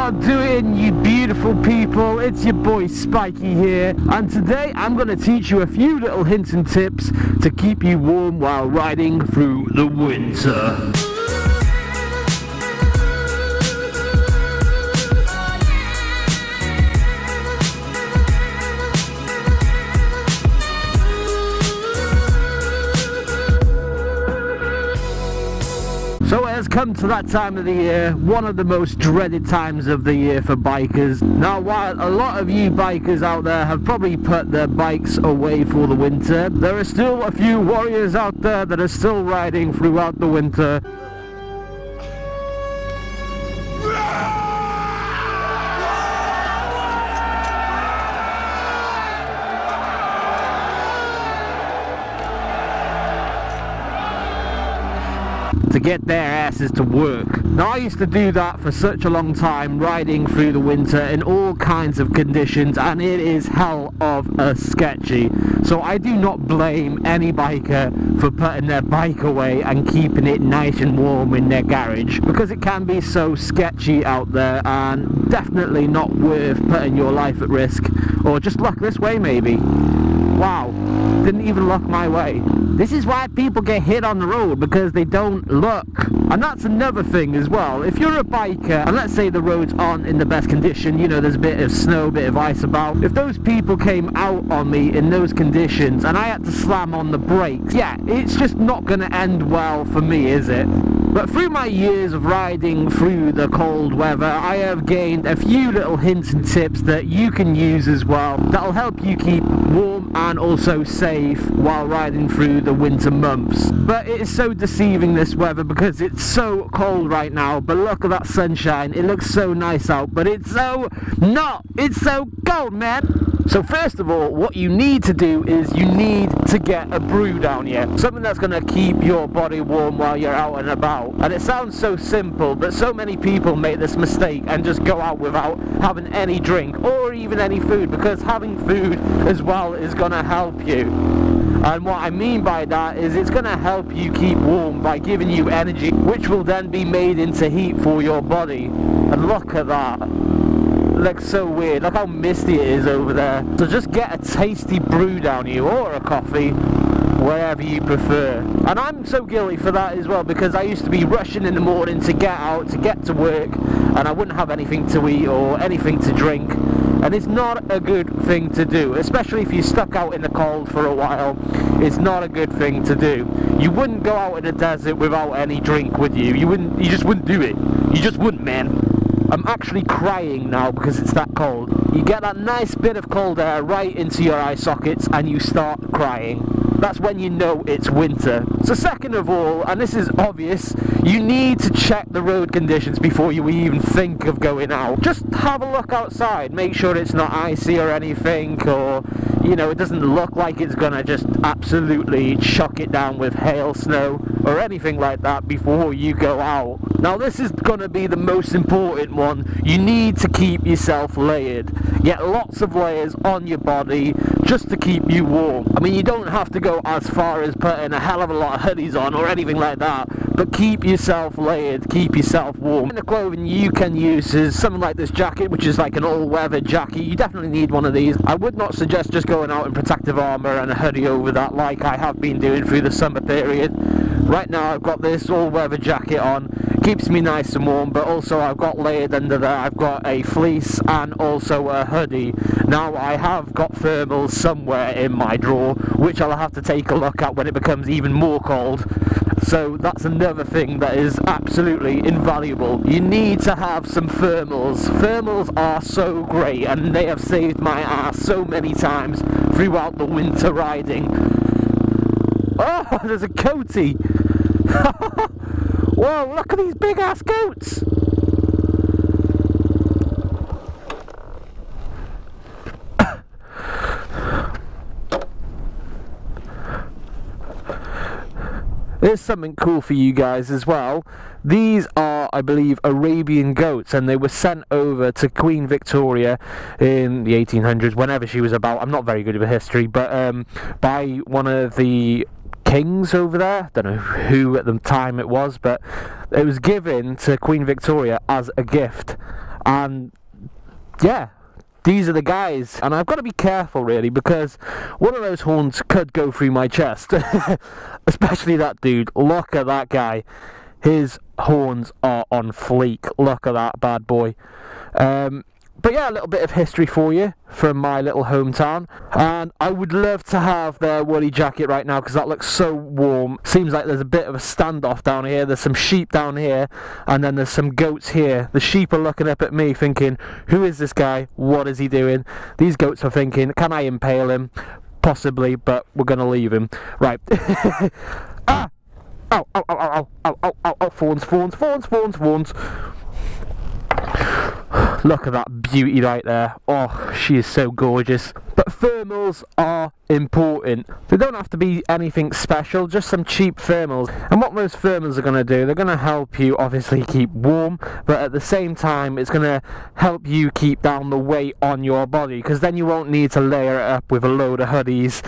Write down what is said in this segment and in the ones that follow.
y'all doing, you beautiful people? It's your boy Spiky here, and today I'm going to teach you a few little hints and tips to keep you warm while riding through the winter. So it has come to that time of the year, one of the most dreaded times of the year for bikers. Now, while a lot of you bikers out there have probably put their bikes away for the winter, there are still a few warriors out there that are still riding throughout the winter. To get their asses to work. Now, I used to do that for such a long time, riding through the winter in all kinds of conditions, and it is hell of a sketchy. So I do not blame any biker for putting their bike away and keeping it nice and warm in their garage, because it can be so sketchy out there and definitely not worth putting your life at risk. Or just luck this way maybe. Wow, didn't even look my way. This is why people get hit on the road, because they don't look. And that's another thing as well. If you're a biker, and let's say the roads aren't in the best condition, you know, there's a bit of snow, a bit of ice about. If those people came out on me in those conditions and I had to slam on the brakes, yeah, it's just not going to end well for me, is it? But through my years of riding through the cold weather, I have gained a few little hints and tips that you can use as well, that'll help you keep warm and also safe while riding through the winter months. But it is so deceiving, this weather, because it's so cold right now. But look at that sunshine, it looks so nice out, but it's so not, it's so cold, man. So first of all, what you need to do is you need to get a brew down here, something that's going to keep your body warm while you're out and about. And it sounds so simple, but so many people make this mistake and just go out without having any drink or even any food, because having food as well is going to help you. And what I mean by that is it's going to help you keep warm by giving you energy, which will then be made into heat for your body. And look at that. Looks so weird. Look how misty it is over there. So just get a tasty brew down here, or a coffee, wherever you prefer. And I'm so guilty for that as well, because I used to be rushing in the morning to get out, to get to work, and I wouldn't have anything to eat or anything to drink. And it's not a good thing to do, especially if you're stuck out in the cold for a while. It's not a good thing to do. You wouldn't go out in the desert without any drink with you. You just wouldn't do it. You just wouldn't, man. I'm actually crying now because it's that cold. You get that nice bit of cold air right into your eye sockets and you start crying. That's when you know it's winter. So second of all, and this is obvious, you need to check the road conditions before you even think of going out. Just have a look outside, make sure it's not icy or anything, or, you know, it doesn't look like it's gonna just absolutely chuck it down with hail, snow, or anything like that before you go out. Now this is gonna be the most important one. You need to keep yourself layered. Get lots of layers on your body just to keep you warm. I mean, you don't have to go as far as putting a hell of a lot of hoodies on or anything like that, but keep yourself layered, keep yourself warm. And the clothing you can use is something like this jacket, which is like an all-weather jacket. You definitely need one of these. I would not suggest just going out in protective armour and a hoodie over that like I have been doing through the summer period. Right now I've got this all-weather jacket on. It keeps me nice and warm, but also I've got layered under there. I've got a fleece and also a hoodie. Now I have got thermals somewhere in my drawer, which I'll have to take a look at when it becomes even more cold. So that's another thing that is absolutely invaluable. You need to have some thermals. Thermals are so great, and they have saved my ass so many times throughout the winter riding. Oh, there's a goatee! Whoa, look at these big ass goats! There's something cool for you guys as well. These are, I believe, Arabian goats, and they were sent over to Queen Victoria in the 1800s, whenever she was about. I'm not very good with history, but by one of the kings over there. Don't know who at the time it was, but it was given to Queen Victoria as a gift. And yeah, these are the guys, and I've got to be careful really, because one of those horns could go through my chest. Especially that dude. Look at that guy. His horns are on fleek. Look at that bad boy. But yeah, a little bit of history for you from my little hometown. And I would love to have their woolly jacket right now, because that looks so warm. Seems like there's a bit of a standoff down here. There's some sheep down here, and then there's some goats here. The sheep are looking up at me thinking, who is this guy? What is he doing? These goats are thinking, can I impale him? Possibly, but we're going to leave him. Right. Ah! Ow, ow, ow, ow, ow, ow, ow, ow, fawns, fawns, fawns, fawns, fawns. Look at that beauty right there. Oh, she is so gorgeous. But thermals are important. They don't have to be anything special, just some cheap thermals. And what those thermals are going to do, they're going to help you obviously keep warm, but at the same time it's going to help you keep down the weight on your body, because then you won't need to layer it up with a load of hoodies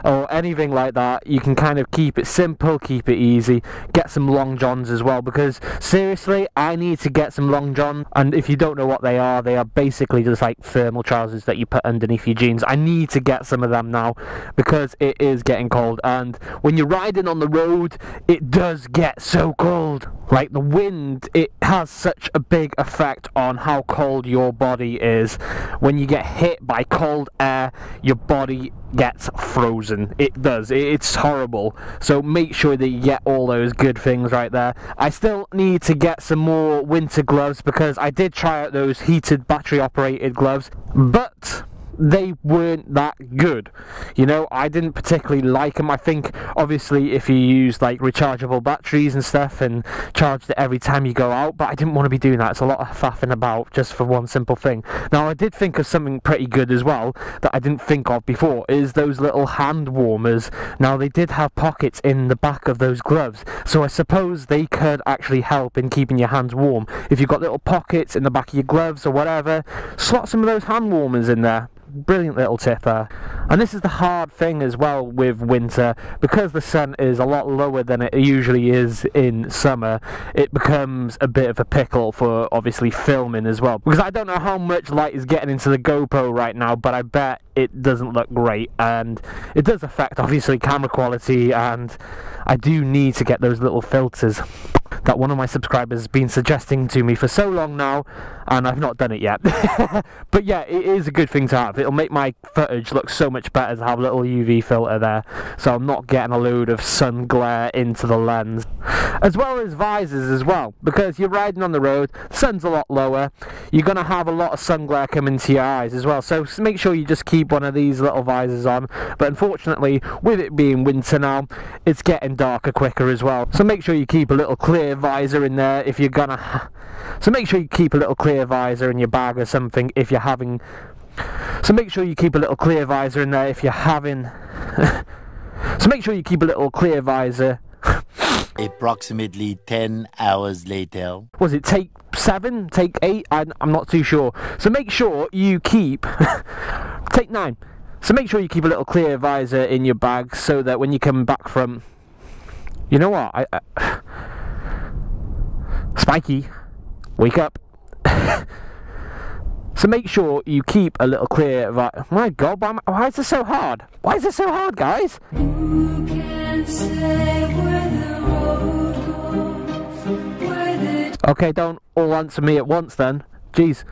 or anything like that. You can kind of keep it simple, keep it easy. Get some long johns as well, because seriously, I need to get some long johns. And if you don't know what they are basically just like thermal trousers that you put underneath your jeans. I need to get some of them now, because it is getting cold, and when you're riding on the road it does get so cold. Like the wind, it has such a big effect on how cold your body is. When you get hit by cold air, your body gets frozen. It does. It's horrible. So make sure that you get all those good things right there. I still need to get some more winter gloves, because I did try out those heated battery operated gloves, but they weren't that good. You know, I didn't particularly like them. I think obviously if you use like rechargeable batteries and stuff and charged it every time you go out, but I didn't want to be doing that. It's a lot of faffing about just for one simple thing. Now I did think of something pretty good as well that I didn't think of before, is those little hand warmers. Now they did have pockets in the back of those gloves, so I suppose they could actually help in keeping your hands warm. If you've got little pockets in the back of your gloves or whatever, slot some of those hand warmers in there. Brilliant little tip there. And this is the hard thing as well with winter, because the sun is a lot lower than it usually is in summer. It becomes a bit of a pickle for obviously filming as well, because I don't know how much light is getting into the GoPro right now, but I bet it doesn't look great, and it does affect obviously camera quality. And I do need to get those little filters that one of my subscribers has been suggesting to me for so long now, and I've not done it yet. But yeah, it is a good thing to have. It'll make my footage look so much better to have a little UV filter there, so I'm not getting a load of sun glare into the lens. As well as visors as well, because you're riding on the road, the sun's a lot lower, you're going to have a lot of sun glare come into your eyes as well, so make sure you just keep one of these little visors on. But unfortunately, with it being winter now, it's getting darker quicker as well, so make sure you keep a little clear visor in there if you're gonna. So make sure you keep a little clear visor in your bag or something if you're having. So make sure you keep a little clear visor in there if you're having. So make sure you keep a little clear visor. Approximately 10 hours later. Was it take 7? Take 8? I'm not too sure. So make sure you keep. Take 9. So make sure you keep a little clear visor in your bag, so that when you come back from. You know what? Spiky, wake up. So make sure you keep a little clear. My God, why is this so hard? Why is this so hard, guys? Who can say where the road goes, okay, don't all answer me at once then. Jeez.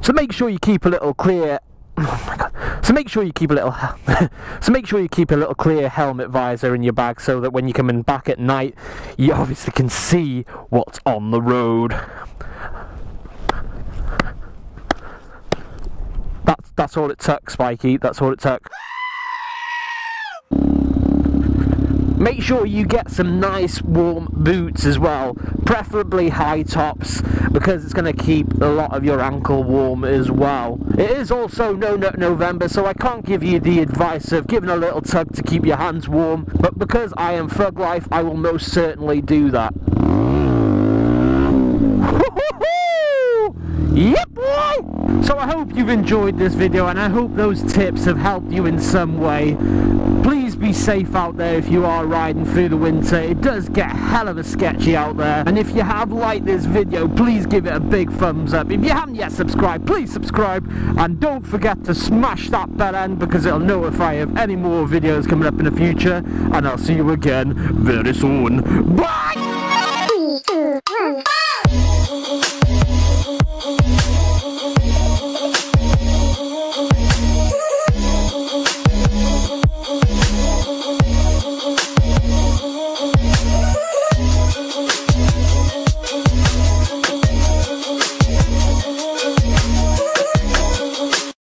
So make sure you keep a little clear. Oh my God. So make sure you keep a little. So make sure you keep a little clear helmet visor in your bag, so that when you're coming back at night, you obviously can see what's on the road. That's all it took, Spiky. That's all it took. Make sure you get some nice warm boots as well, preferably high tops, because it's going to keep a lot of your ankle warm as well. It is also No Nut November, so I can't give you the advice of giving a little tug to keep your hands warm, but because I am Thug Life, I will most certainly do that. Yep, boy! So I hope you've enjoyed this video, and I hope those tips have helped you in some way. Please be safe out there if you are riding through the winter. It does get hell of a sketchy out there, and if you have liked this video, please give it a big thumbs up. If you haven't yet subscribed, please subscribe, and don't forget to smash that bell end because it'll notify you of any more videos coming up in the future, and I'll see you again very soon. Bye!